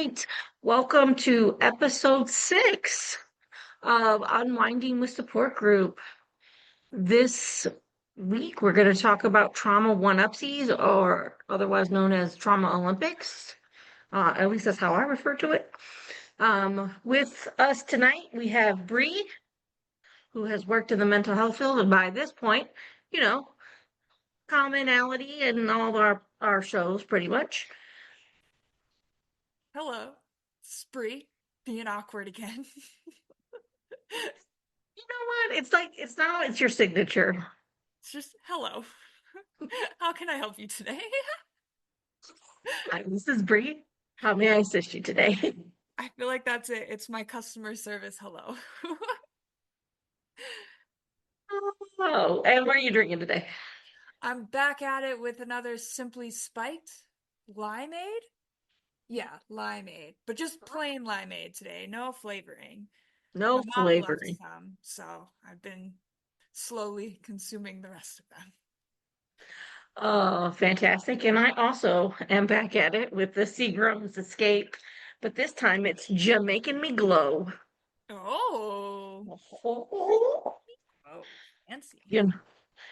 right. Welcome to episode 6 of Unwinding with Support Group. This week, we're going to talk about trauma one-upsies, or otherwise known as trauma Olympics. At least that's how I refer to it. With us tonight, we have Bree, who has worked in the mental health field, and by this point, you know, commonality in all of our shows, pretty much. Hello, Spree, being awkward again. You know what? It's your signature. It's just hello. How can I help you today? Hi, this is Bree. How may I assist you today? I feel like that's it. It's my customer service hello. Oh, and what are you drinking today? I'm back at it with another Simply Spiked limeade. Yeah, limeade, but just plain limeade today, no flavoring. No My mom left flavoring. some, so I've been slowly consuming the rest of them. Oh, fantastic. And I also am back at it with the Seagram's Escape, but this time it's Jamaican Me Glow. Oh, Oh, oh, fancy. you know,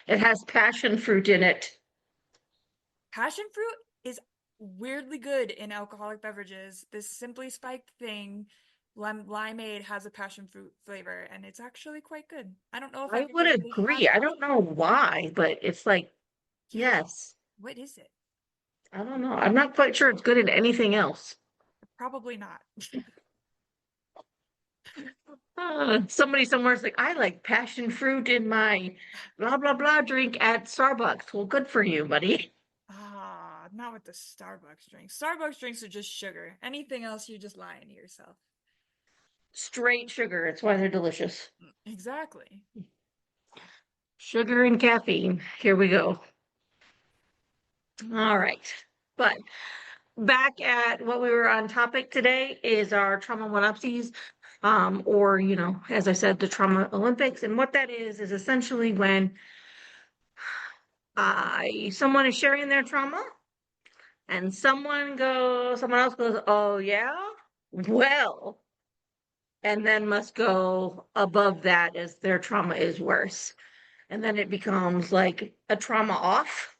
it has passion fruit in it. Passion fruit is weirdly good in alcoholic beverages. This Simply Spiked thing, limeade, has a passion fruit flavor, and it's actually quite good. I don't know if I I've would ever really had agree. I that. don't know why, but it's like, Yeah, yes. what is it? I don't know. I'm not quite sure it's good in anything else. Probably not. Somebody somewhere's like, I like passion fruit in my blah blah blah drink at Starbucks. Well, good for you, buddy. Ah, not with the Starbucks drinks. Starbucks drinks are just sugar. Anything else, you're just lying to yourself. Straight sugar. It's why they're delicious. Exactly. Sugar and caffeine. Here we go. All right. But back at what we were on topic today is our trauma one-upsies, or as I said, the trauma Olympics. And what that is essentially when someone is sharing their trauma and someone else goes, oh yeah, well, and then must go above that as their trauma is worse. And then it becomes like a trauma off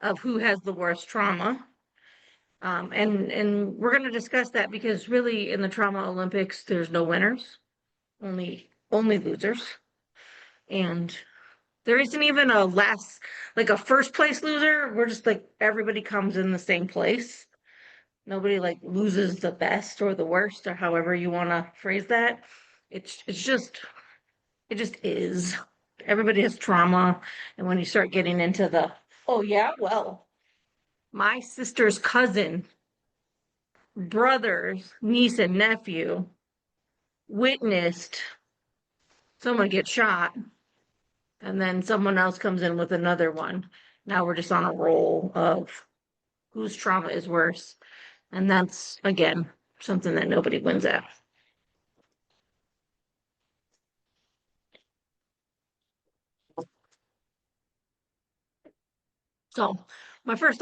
of who has the worst trauma. And we're going to discuss that because really in the trauma Olympics, there's no winners, only losers. And there isn't even like a first place loser. We're just like everybody comes in the same place. Nobody like loses the best or the worst or however you want to phrase that. It just is. Everybody has trauma, and when you start getting into the, oh yeah, well, my sister's cousin, brother's niece and nephew witnessed someone get shot, and then someone else comes in with another one. Now we're just on a roll of whose trauma is worse. And that's, again, something that nobody wins at. So, my first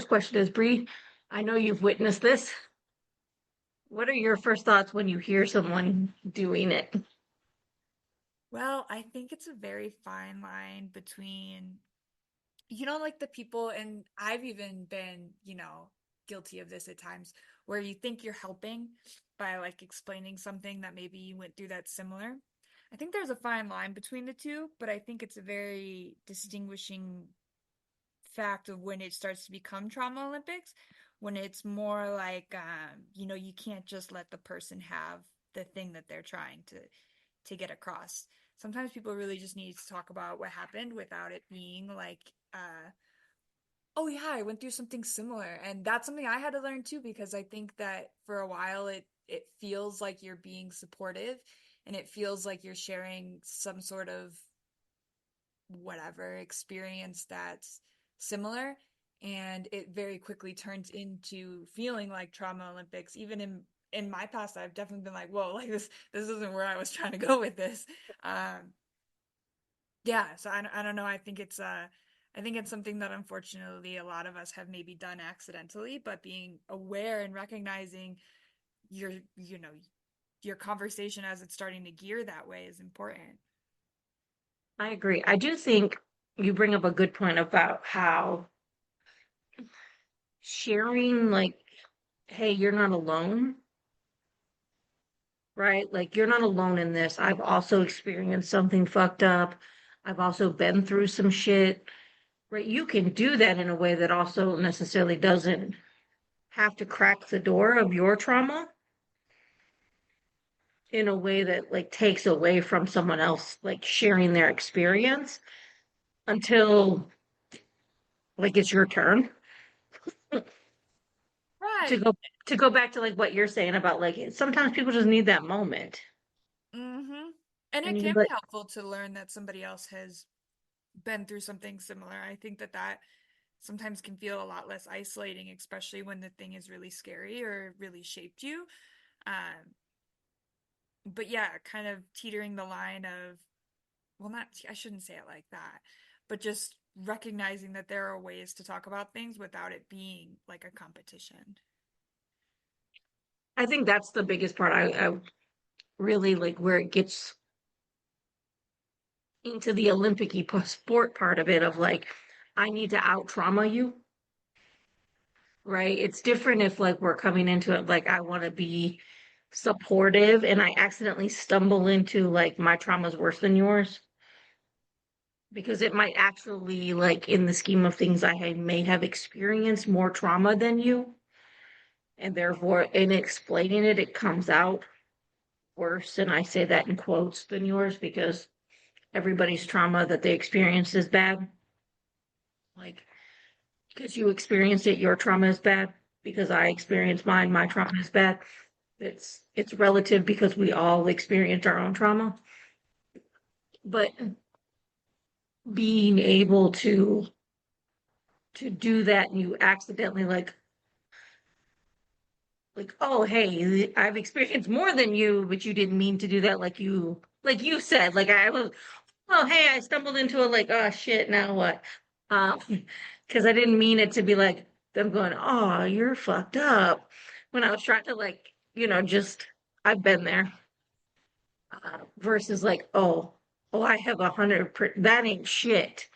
question is, Bree, I know you've witnessed this. What are your first thoughts when you hear someone doing it? Well, I think it's a very fine line between, like the people, and I've even been, guilty of this at times, where you think you're helping by like explaining something that maybe you went through that's similar. I think there's a fine line between the two, but I think it's a very distinguishing fact of when it starts to become trauma Olympics, when it's more like, you can't just let the person have the thing that they're trying to get across. Sometimes people really just need to talk about what happened without it being like, oh yeah, I went through something similar. And that's something I had to learn too, because I think that for a while it feels like you're being supportive, and it feels like you're sharing some sort of whatever experience that's similar, and it very quickly turns into feeling like trauma Olympics. Even in my past, I've definitely been like, whoa, like this isn't where I was trying to go with this. Yeah, so I don't know. I think it's I think it's something that unfortunately a lot of us have maybe done accidentally, but being aware and recognizing your, you know, your conversation as it's starting to gear that way is important. I agree. I do think you bring up a good point about how sharing, like, hey, you're not alone, right? Like, you're not alone in this. I've also experienced something fucked up. I've also been through some shit, right? You can do that in a way that also necessarily doesn't have to crack the door of your trauma in a way that like takes away from someone else like sharing their experience until like it's your turn to Right. go back to like what you're saying about like sometimes people just need that moment Mm-hmm. And and it you can can be be like, helpful to learn that somebody else has been through something similar. I think that that sometimes can feel a lot less isolating, especially when the thing is really scary or really shaped you. Um, but yeah, kind of teetering the line of, well, not, I shouldn't say it like that, but just recognizing that there are ways to talk about things without it being like a competition. I think that's the biggest part. I really like where it gets into the Olympic sport part of it of like I need to out trauma you, right? It's different if like we're coming into it like I want to be supportive and I accidentally stumble into like my trauma's worse than yours because it might actually like in the scheme of things may have experienced more trauma than you and therefore in explaining it it comes out worse, and I say that in quotes, than yours because everybody's trauma that they experience is bad, like because you experienced it your trauma is bad, because I experienced mine my trauma is bad. It's relative because we all experience our own trauma, but being able to do that and you accidentally like oh hey I've experienced more than you but you didn't mean to do that, like you said like I was oh hey I stumbled into it like oh shit now what, um because I didn't mean it to be like them going oh you're fucked up when I was trying to like just I've been there, versus like oh I have 100%, that ain't shit,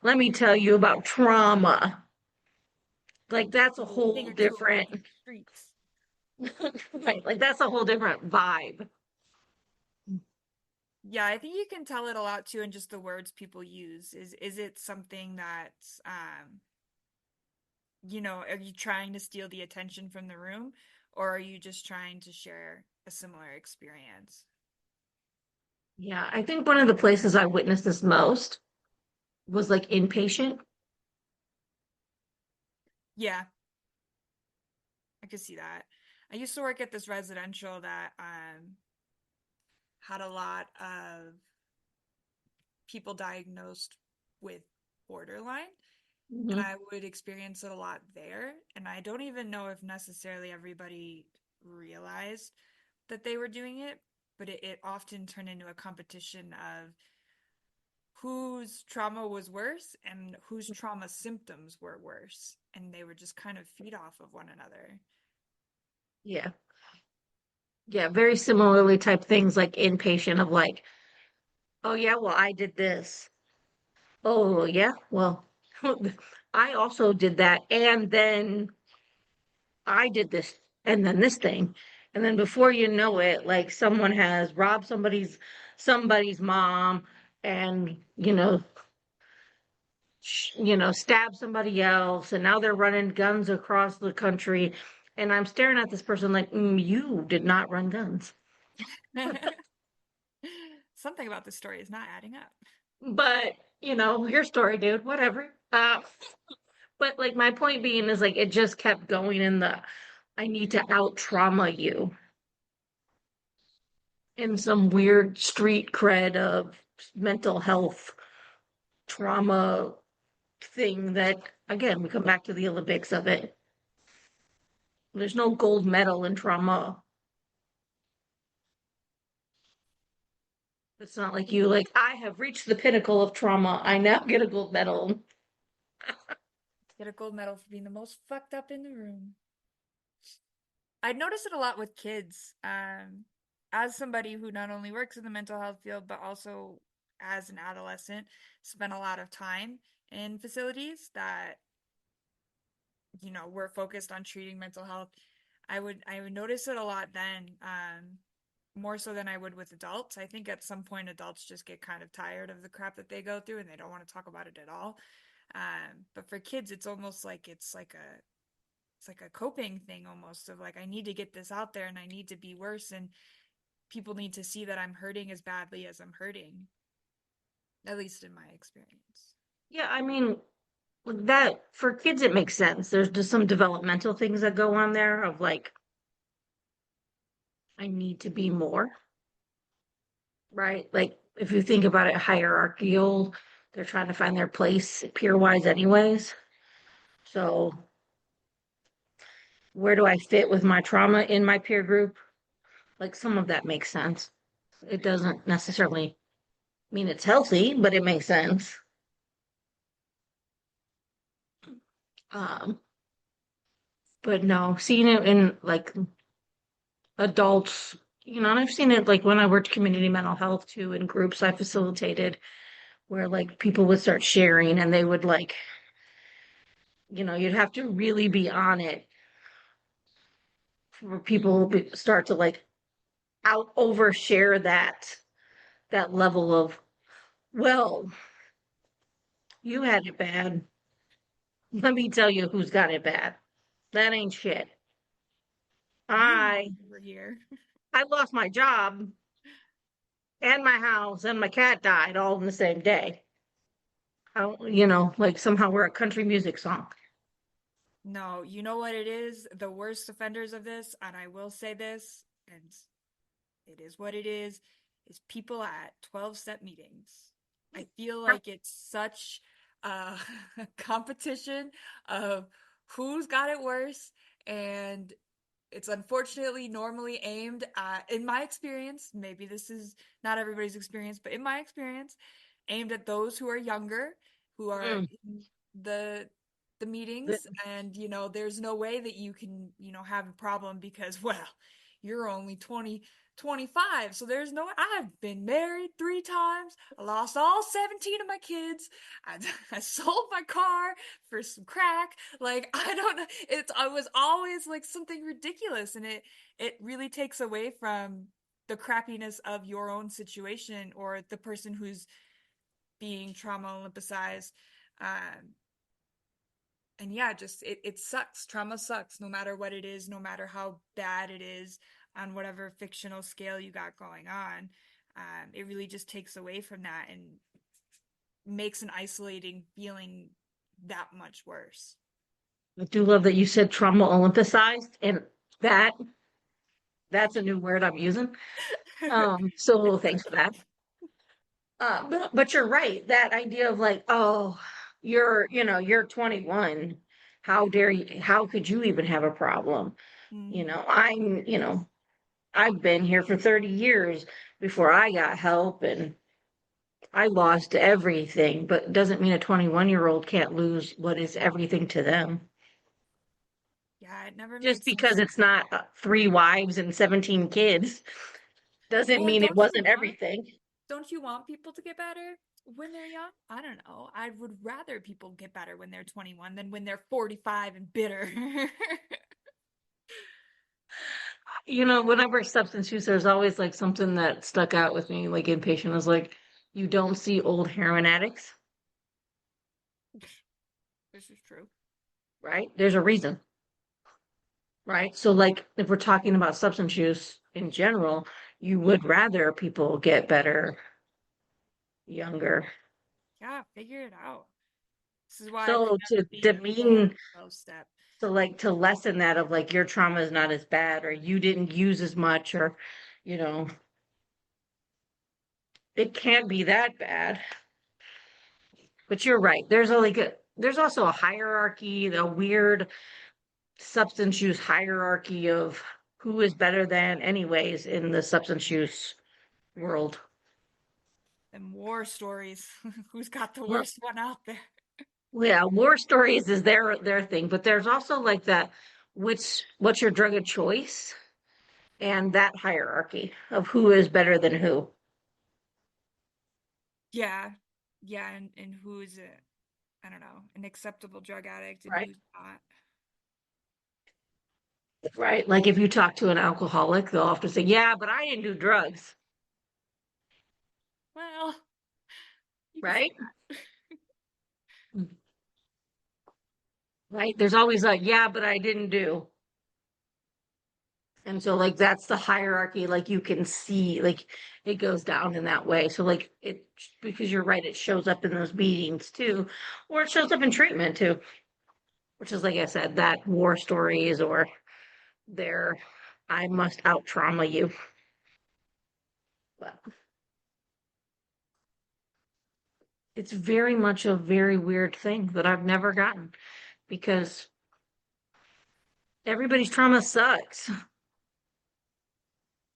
let me tell you about trauma, like that's a Thing whole or two about different the streets. right, like that's a whole different vibe. Yeah, I think you can tell it a lot too in just the words people use. Is it something that are you trying to steal the attention from the room, or are you just trying to share a similar experience? Yeah, I think one of the places I witnessed this most was like inpatient. Yeah, I could see that. I used to work at this residential that had a lot of people diagnosed with borderline, and Mhm. I would experience it a lot there. And I don't even know if necessarily everybody realized that they were doing it, but it often turned into a competition of whose trauma was worse and whose trauma symptoms were worse. And they would just kind of feed off of one another. Yeah. Yeah, very similarly type things like inpatient of like, oh yeah, well I did this. Oh yeah, well I also did that and then I did this and then this thing. And then before you know it, like someone has robbed somebody's mom and stab somebody else, and now they're running guns across the country. And I'm staring at this person like, you did not run guns. Something about this story is not adding up. But, your story, dude, whatever. But like my point being is like it just kept going in the I need to out trauma you in some weird street cred of mental health trauma thing that again we come back to the Olympics of it. There's no gold medal in trauma. It's not like you like, I have reached the pinnacle of trauma. I now get a gold medal. Get a gold medal for being the most fucked up in the room. I'd notice it a lot with kids. As somebody who not only works in the mental health field, but also as an adolescent, spent a lot of time in facilities that, were focused on treating mental health. I would notice it a lot then, more so than I would with adults. I think at some point adults just get kind of tired of the crap that they go through and they don't want to talk about it at all. But for kids, it's almost like it's like a coping thing almost of like I need to get this out there and I need to be worse and people need to see that I'm hurting as badly as I'm hurting, at least in my experience. Yeah, I mean, that for kids, it makes sense. There's just some developmental things that go on there of like, I need to be more, right? Like, if you think about it hierarchical, they're trying to find their place peer wise, anyways. So, where do I fit with my trauma in my peer group? Like, some of that makes sense. It doesn't necessarily mean it's healthy, but it makes sense. Um, but no, seeing it in like adults, and I've seen it like when I worked community mental health too in groups I facilitated where like people would start sharing and they would like, you'd have to really be on it for people to start to like out overshare that level of, well, you had it bad. Let me tell you who's got it bad. That ain't shit. Me I over here. I lost my job and my house and my cat died all in the same day. Like somehow we're a country music song. No, you know what it is? The worst offenders of this, and I will say this, and it is what it is people at 12-step meetings. I feel like it's such a competition of who's got it worse, and it's unfortunately normally aimed at, in my experience, maybe this is not everybody's experience, but in my experience, aimed at those who are younger, who are Mm. in the the The- meetings, and there's no way that you can, have a problem because, well, you're only 25, so there's no. I've been married 3 times. I lost all 17 of my kids. I, I sold my car for some crack. Like, I don't know. I was always like something ridiculous, and it really takes away from the crappiness of your own situation or the person who's being trauma olympicized. Um, and yeah, just it sucks. Trauma sucks no matter what it is, no matter how bad it is on whatever fictional scale you got going on. It really just takes away from that and makes an isolating feeling that much worse. I do love that you said trauma olympicized, and that that's a new word I'm using. So It's thanks for okay. that. But you're right. That idea of like, oh, you're 21. How dare you? How could you even have a problem? Mm-hmm. I've been here for 30 years before I got help and I lost everything, but it doesn't mean a 21-year-old can't lose what is everything to them. Yeah, it never Just made sense because to it's me. not three wives and 17 kids doesn't Well, mean it don't you wasn't want everything. don't you want people to get better when they're young? I don't know. I would rather people get better when they're 21 than when they're 45 and bitter. When I work substance use, there's always like something that stuck out with me, like inpatient was like, you don't see old heroin addicts, This is true. right? There's a reason, right? So like if we're talking about substance use in general, you would rather people get better younger. Yeah, figure it out. This is why I could So never to be a fan demean, of 12 step. so like to lessen that of like your trauma is not as bad or you didn't use as much or, you know, it can't be that bad. But you're right. There's also a hierarchy, the weird substance use hierarchy of who is better than anyways in the substance use world. And war stories. Who's got the Well, worst one out there? Yeah, war stories is their thing, but there's also like that what's your drug of choice and that hierarchy of who is better than who, Yeah. Yeah, and who's a, I don't know, an acceptable drug addict and right? who's not. Right. Like if you talk to an alcoholic, they'll often say, "Yeah, but I didn't do drugs." Well, you could say Right? that. Right. There's always like, "Yeah, but I didn't do." And so like that's the hierarchy, like you can see like it goes down in that way. So like it because you're right, it shows up in those meetings too, or it shows up in treatment too, which is like I said, that war stories or their I must out trauma you. But it's very much a very weird thing that I've never gotten because everybody's trauma sucks.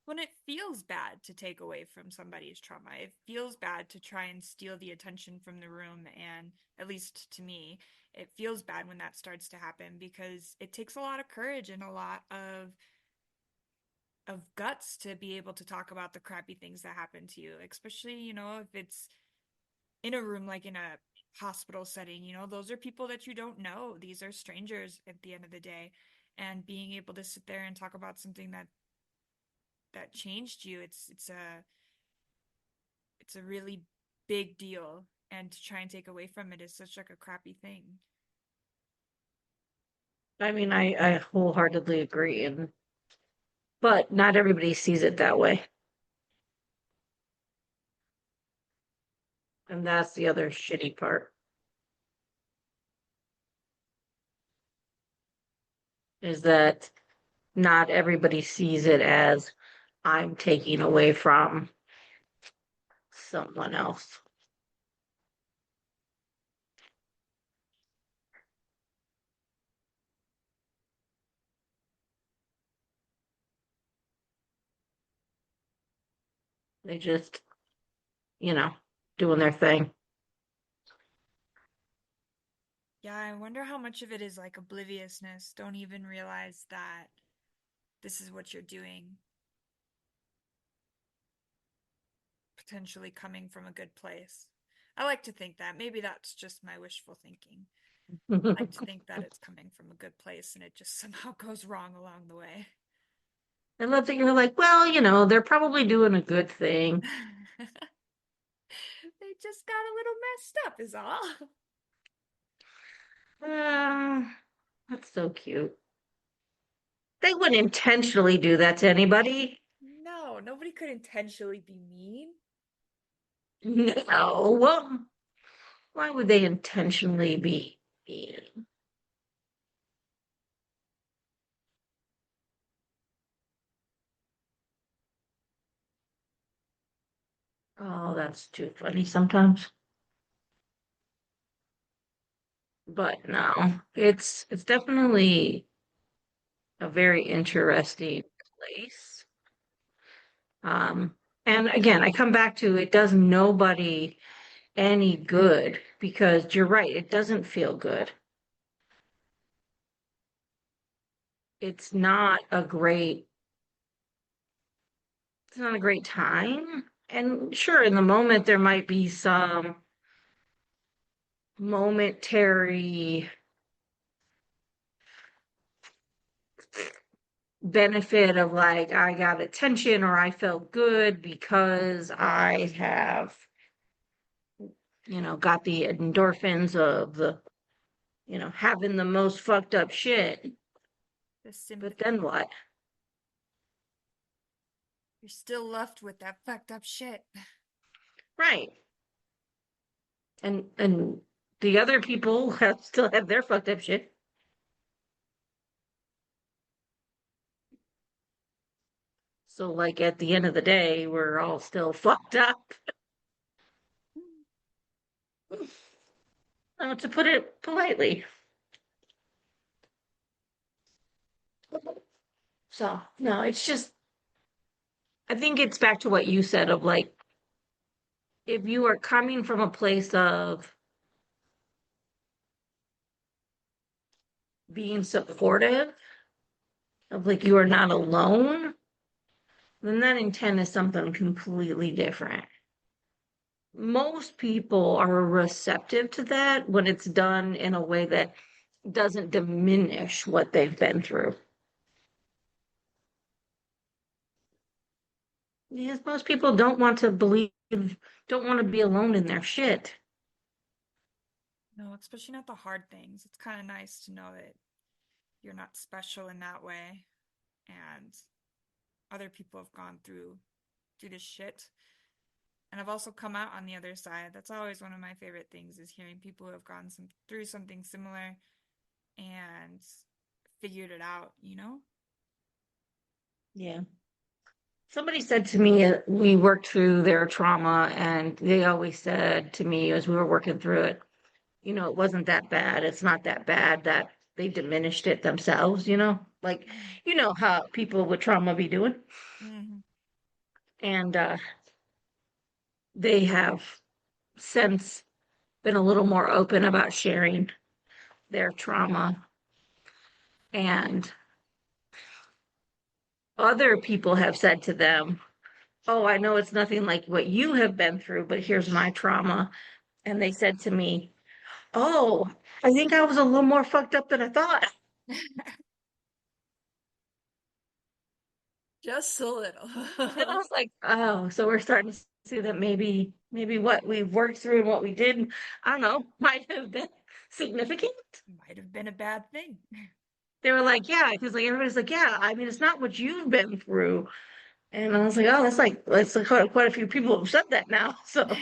When it feels bad to take away from somebody's trauma, it feels bad to try and steal the attention from the room. And at least to me, it feels bad when that starts to happen because it takes a lot of courage and a lot of guts to be able to talk about the crappy things that happen to you, especially, if it's in a room like in a hospital setting, those are people that you don't know. These are strangers at the end of the day. And being able to sit there and talk about something that changed you, it's a really big deal. And to try and take away from it is such like a crappy thing. I mean, I wholeheartedly agree, and but not everybody sees it that way. And that's the other shitty part is that not everybody sees it as I'm taking away from someone else. They just, you know, doing their thing. Yeah, I wonder how much of it is like obliviousness. Don't even realize that this is what you're doing, potentially coming from a good place. I like to think that. Maybe that's just my wishful thinking. I like to think that it's coming from a good place and it just somehow goes wrong along the way. I love that you're like, well, they're probably doing a good thing. They just got a little messed up, is all. Uh, that's so cute. They wouldn't intentionally do that to anybody. No, nobody could intentionally be mean. No. Well, why would they intentionally be mean? Oh, that's too funny sometimes. But no, it's definitely a very interesting place. Um, and again, I come back to it does nobody any good because you're right, it doesn't feel good. It's not a great, it's not a great time. And sure, in the moment there might be some momentary benefit of like I got attention or I felt good because I have, got the endorphins of the, having the most fucked up shit. The But sympathy. then what? You're still left with that fucked up shit. Right. And the other people have still have their fucked up shit. So like at the end of the day, we're all still fucked up. To put it politely. So no, it's just I think it's back to what you said of like if you are coming from a place of being supportive of like you are not alone, then that intent is something completely different. Most people are receptive to that when it's done in a way that doesn't diminish what they've been through. Because most people don't want to believe, don't want to be alone in their shit. No, especially not the hard things. It's kind of nice to know that you're not special in that way, and other people have gone through this shit. And I've also come out on the other side. That's always one of my favorite things is hearing people who have gone through something similar and figured it out, you know? Yeah. Somebody said to me, we worked through their trauma, and they always said to me as we were working through it, it wasn't that bad. It's not that bad that they diminished it themselves, like, Mm-hmm. how people with trauma be doing. Mm-hmm. And they have since been a little more open about sharing their trauma. And other people have said to them, oh, I know it's nothing like what you have been through, but here's my trauma. And they said to me, oh, I think I was a little more fucked up than I thought. Just a And I little. was like, oh, so we're starting to see that maybe what we've worked through and what we did, I don't know, might have been significant. Might have been a bad thing. They were like, yeah, because like everybody's like, yeah, I mean, it's not what you've been through. And I was like, oh, that's like quite a few people have said that now. So Maybe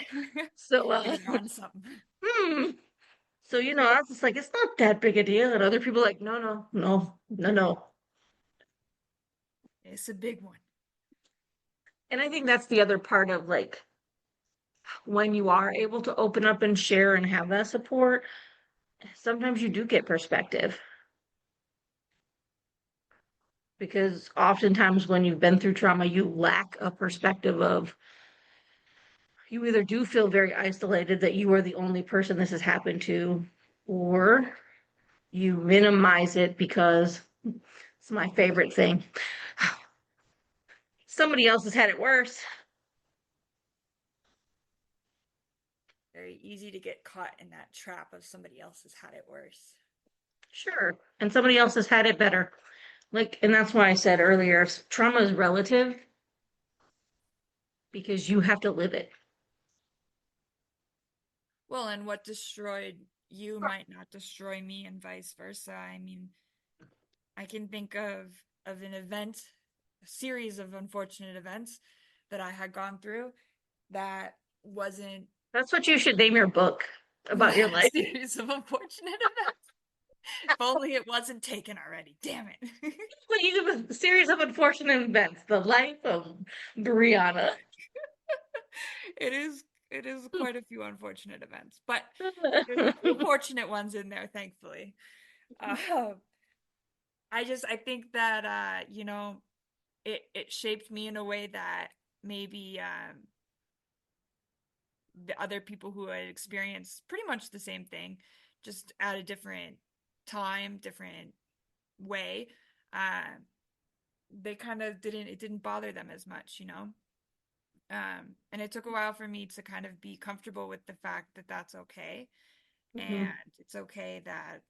you're on something. hmm. So I was just like, it's not that big a deal. And other people are like, no, no, no, no, no. It's a big one. And I think that's the other part of like when you are able to open up and share and have that support, sometimes you do get perspective. Because oftentimes when you've been through trauma, you lack a perspective of you either do feel very isolated that you are the only person this has happened to, or you minimize it because it's my favorite thing. Somebody else has had it worse. Very easy to get caught in that trap of somebody else has had it worse. Sure. And somebody else has had it better. Like, and that's why I said earlier, trauma is relative because you have to live it. Well, and what destroyed you might not destroy me and vice versa. I mean, I can think of an event, a series of unfortunate events that I had gone through that wasn't That's what you should name your book about your a life. series of unfortunate events. If only it wasn't taken already. Damn it. Well, you have a series of unfortunate events, the life of Brianna. It is quite a few unfortunate events, but there's a few fortunate ones in there, thankfully. Uh, I think that it shaped me in a way that maybe the other people who had experienced pretty much the same thing, just at a different time, different way, uh, they kind of it didn't bother them as much, you know? And it took a while for me to kind of be comfortable with the fact that that's okay. And Mhm. it's okay that,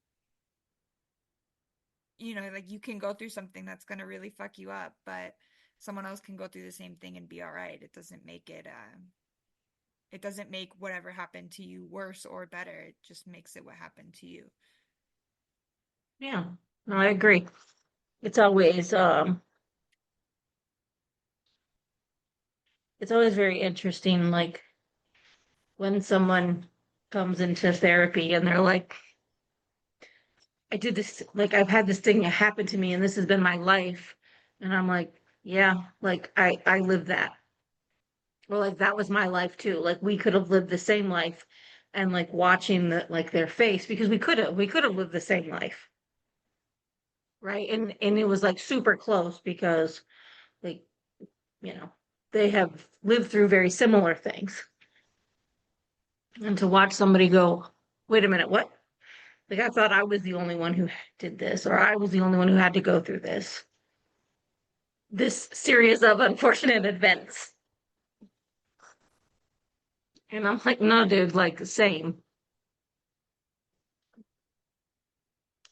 like you can go through something that's going to really fuck you up, but someone else can go through the same thing and be all right. It doesn't make whatever happened to you worse or better. It just makes it what happened to you. Yeah, no, I agree. It's always it's always very interesting, like when someone comes into therapy and they're like, I did this, like I've had this thing happen to me and this has been my life. And I'm like, yeah, like I lived that. Or like that was my life too. Like we could have lived the same life and like watching their face because we could have lived the same life. Right. And it was like super close because like, you know, they have lived through very similar things. And to watch somebody go, wait a minute, what? Like I thought I was the only one who did this, or I was the only one who had to go through this series of unfortunate events. And I'm like, no, dude, like same.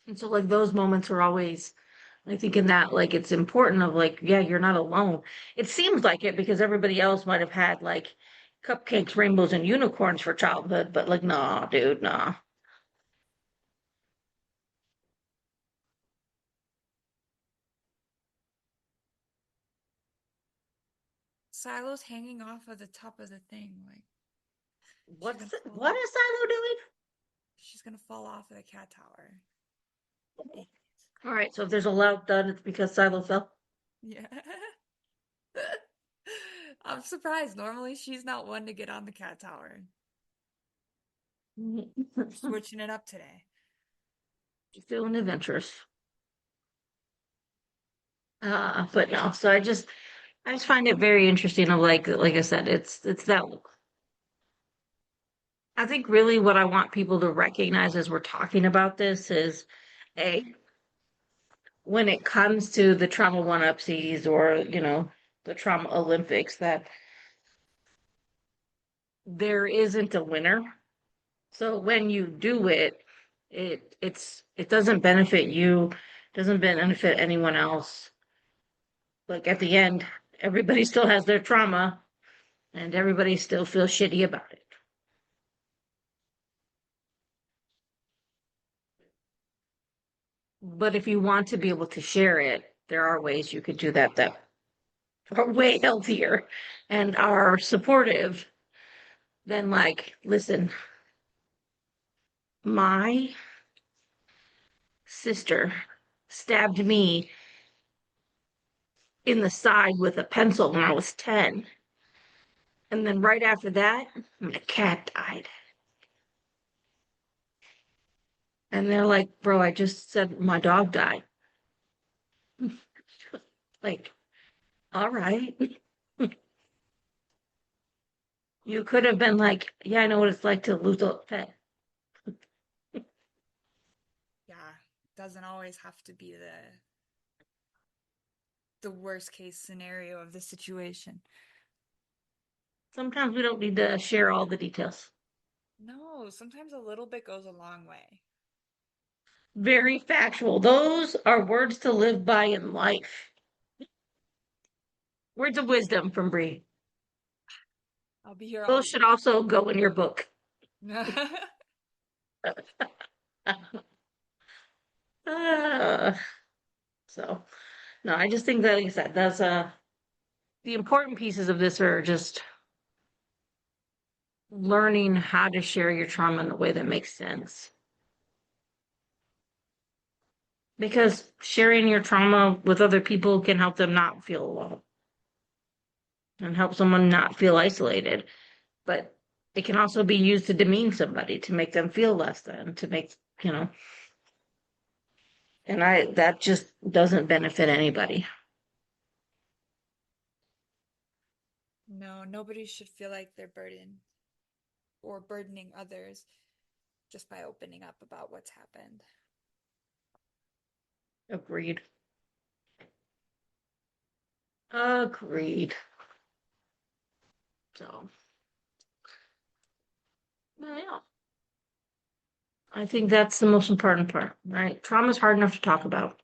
And so like those moments are always, I think in that like it's important of like, yeah, you're not alone. It seems like it because everybody else might have had like cupcakes, rainbows, and unicorns for childhood, but like, nah, dude, nah. Silo's hanging off of the top of the thing. Like she's What's gonna fall what off. is Silo doing? She's gonna fall off of the cat tower. Idiot. All right, so if there's a loud thud, it's because Silo fell. Yeah. I'm surprised. Normally she's not one to get on the cat tower. Switching it up today. Feeling adventurous. But no, so I just find it very interesting of like I said, it's that I think really what I want people to recognize as we're talking about this is a when it comes to the trauma one-upsies or the trauma Olympics that there isn't a winner. So when you do it, it doesn't benefit you, doesn't benefit anyone else. Like at the end, everybody still has their trauma and everybody still feels shitty about it. But if you want to be able to share it, there are ways you could do that are way healthier and are supportive than like, listen, my sister stabbed me in the side with a pencil when I was 10. And then right after that, my cat died. And they're like, bro, I just said my dog died. Like, all right. You could have been like, yeah, I know what it's like to lose a pet. Yeah. Doesn't always have to be the worst case scenario of the situation. Sometimes we don't need to share all the details. No, sometimes a little bit goes a long way. Very factual. Those are words to live by in life. Words of wisdom from Bree. I'll be here all Those week. should also go in your book. Ah, so, no, I just think that, like I said, that's the important pieces of this are just learning how to share your trauma in a way that makes sense. Because sharing your trauma with other people can help them not feel alone and help someone not feel isolated. But it can also be used to demean somebody, to make them feel less than, to make, you know, and that just doesn't benefit anybody. No, nobody should feel like they're burdened or burdening others just by opening up about what's happened. Agreed. Agreed. So, well, yeah. I think that's the most important part, right? Trauma is hard enough to talk about.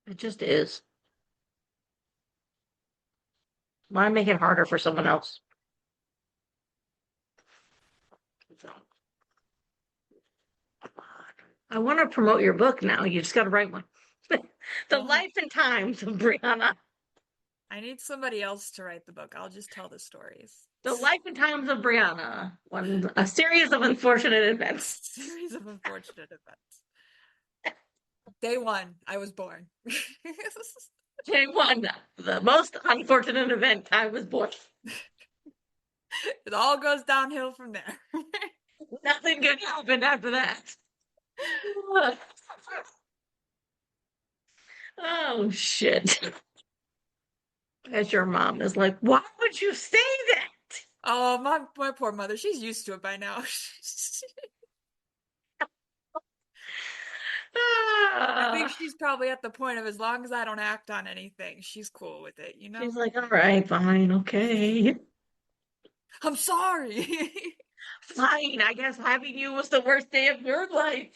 It just is. Why make it harder for someone else? So, I want to promote your book now. You just got to write one. The Well, Life and Times of Brianna. I need somebody else to write the book. I'll just tell the stories. The Life and Times of Brianna. A series of unfortunate events. Series of unfortunate events. Day one, I was born. Day one, the most unfortunate event I was born. It all goes downhill from there. Nothing good happened after that. Oh shit. As your mom is like, why would you say that? Oh, my poor mother. She's used to it by now. I think Ah, she's probably at the point of as long as I don't act on anything, she's cool with it, you she's know? like, all right, fine, okay. I'm sorry. Fine, I guess having you was the worst day of your life.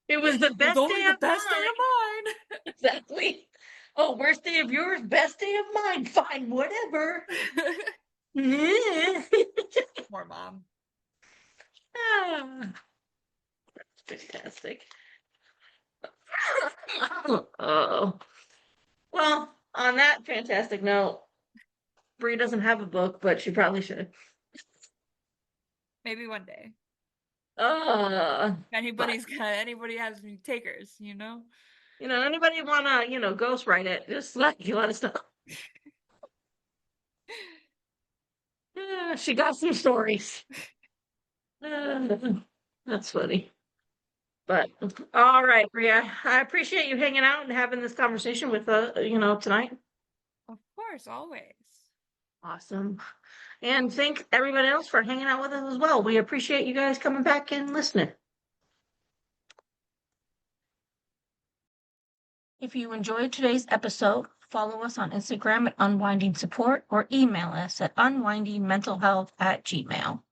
It was the It was best only day the of best day mine. of Exactly. Oh, worst day of yours, best day of mine. Fine, whatever. mine. Ah, Poor mom. fantastic. Oh, well, on that fantastic note, Bree doesn't have a book, but she probably should. Maybe one day. Uh, but Anybody has any takers, you know? anybody wanna, ghostwrite it, just let us know. Yeah, she got some stories. Uh, that's funny. But all right, Bria, I appreciate you hanging out and having this conversation with tonight. Of course, always. Awesome. And thank everybody else for hanging out with us as well. We appreciate you guys coming back and listening. If you enjoyed today's episode, follow us on Instagram at Unwinding Support or email us at unwindingmentalhealth@gmail.com.